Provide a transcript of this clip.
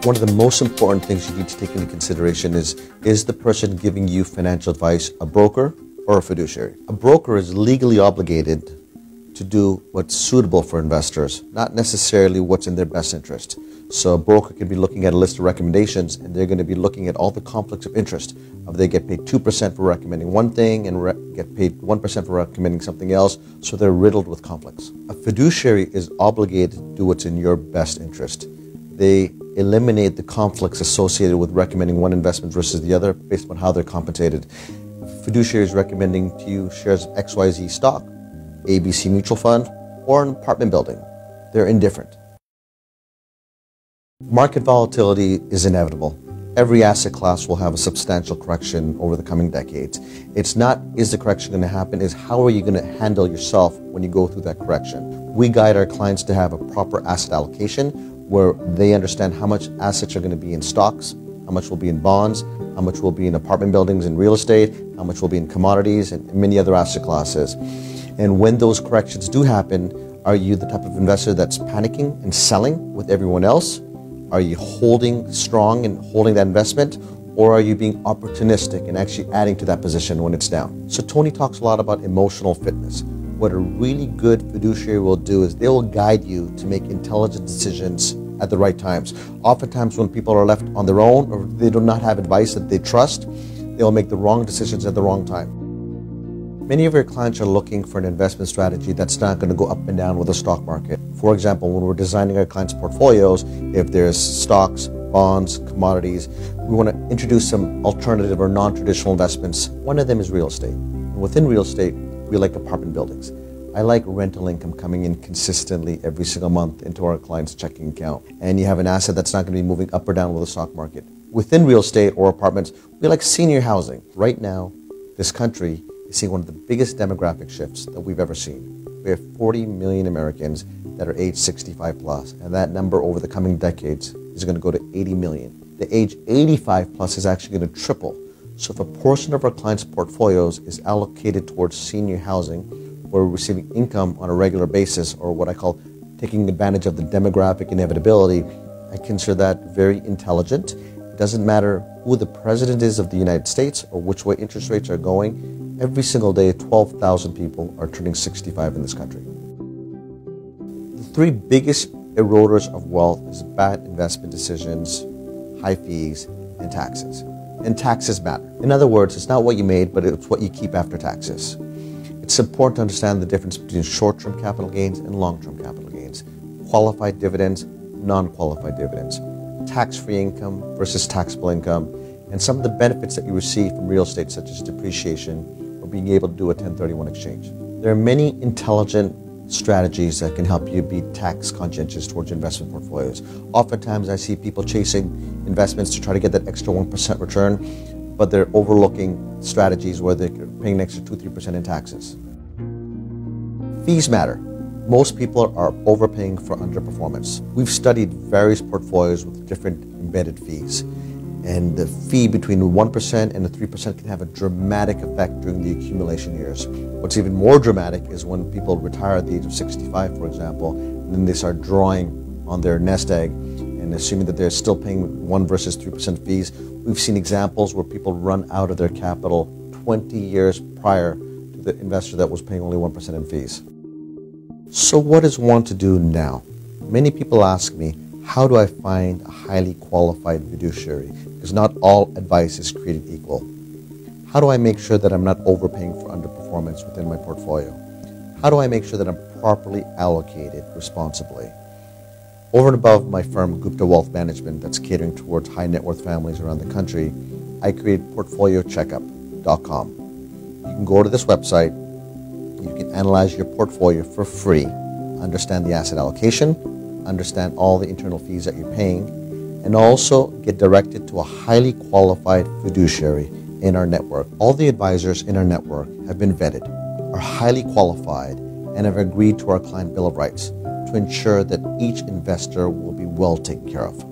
One of the most important things you need to take into consideration is the person giving you financial advice a broker or a fiduciary? A broker is legally obligated to do what's suitable for investors, not necessarily what's in their best interest. So a broker can be looking at a list of recommendations, and they're going to be looking at all the conflicts of interest. If they get paid 2% for recommending one thing and get paid 1% for recommending something else, so they're riddled with conflicts. A fiduciary is obligated to do what's in your best interest. They eliminate the conflicts associated with recommending one investment versus the other based on how they're compensated. If a fiduciary is recommending to you shares of XYZ stock, ABC mutual fund, or an apartment building, they're indifferent. Market volatility is inevitable. Every asset class will have a substantial correction over the coming decades. It's not, is the correction going to happen, it's how are you going to handle yourself when you go through that correction. We guide our clients to have a proper asset allocation where they understand how much assets are going to be in stocks, how much will be in bonds, how much will be in apartment buildings and real estate, how much will be in commodities and many other asset classes. And when those corrections do happen, are you the type of investor that's panicking and selling with everyone else? Are you holding strong and holding that investment? Or are you being opportunistic and actually adding to that position when it's down? So Tony talks a lot about emotional fitness. What a really good fiduciary will do is they will guide you to make intelligent decisions at the right times. Oftentimes when people are left on their own or they do not have advice that they trust, they'll make the wrong decisions at the wrong time. Many of your clients are looking for an investment strategy that's not going to go up and down with the stock market. For example, when we're designing our clients' portfolios, if there's stocks, bonds, commodities, we want to introduce some alternative or non-traditional investments. One of them is real estate. And within real estate, we like apartment buildings. I like rental income coming in consistently every single month into our client's checking account. And you have an asset that's not going to be moving up or down with the stock market. Within real estate or apartments, we like senior housing. Right now, this country is seeing one of the biggest demographic shifts that we've ever seen. We have 40 million Americans that are age 65 plus, and that number over the coming decades is going to go to 80 million. The age 85 plus is actually going to triple. So if a portion of our clients' portfolios is allocated towards senior housing, where we're receiving income on a regular basis, or what I call taking advantage of the demographic inevitability, I consider that very intelligent. It doesn't matter who the president is of the United States or which way interest rates are going. Every single day, 12,000 people are turning 65 in this country. The three biggest eroders of wealth is bad investment decisions, high fees, and taxes. And taxes matter. In other words, it's not what you made, but it's what you keep after taxes. It's important to understand the difference between short-term capital gains and long-term capital gains, qualified dividends, non-qualified dividends, tax-free income versus taxable income, and some of the benefits that you receive from real estate, such as depreciation, or being able to do a 1031 exchange. There are many intelligent strategies that can help you be tax conscientious towards investment portfolios. Oftentimes I see people chasing investments to try to get that extra 1% return, but they're overlooking strategies where they're paying an extra 2-3% in taxes. Fees matter. Most people are overpaying for underperformance. We've studied various portfolios with different embedded fees. And the fee between 1% and 3% can have a dramatic effect during the accumulation years. What's even more dramatic is when people retire at the age of 65, for example, and then they start drawing on their nest egg and assuming that they're still paying 1 versus 3% fees. We've seen examples where people run out of their capital 20 years prior to the investor that was paying only 1% in fees. So what is one to do now? Many people ask me, how do I find a highly qualified fiduciary? Because not all advice is created equal. How do I make sure that I'm not overpaying for underperformance within my portfolio? How do I make sure that I'm properly allocated responsibly? Over and above my firm, Gupta Wealth Management, that's catering towards high net worth families around the country, I created portfoliocheckup.com. You can go to this website, you can analyze your portfolio for free, understand the asset allocation, understand all the internal fees that you're paying, and also get directed to a highly qualified fiduciary in our network. All the advisors in our network have been vetted, are highly qualified, and have agreed to our client bill of rights to ensure that each investor will be well taken care of.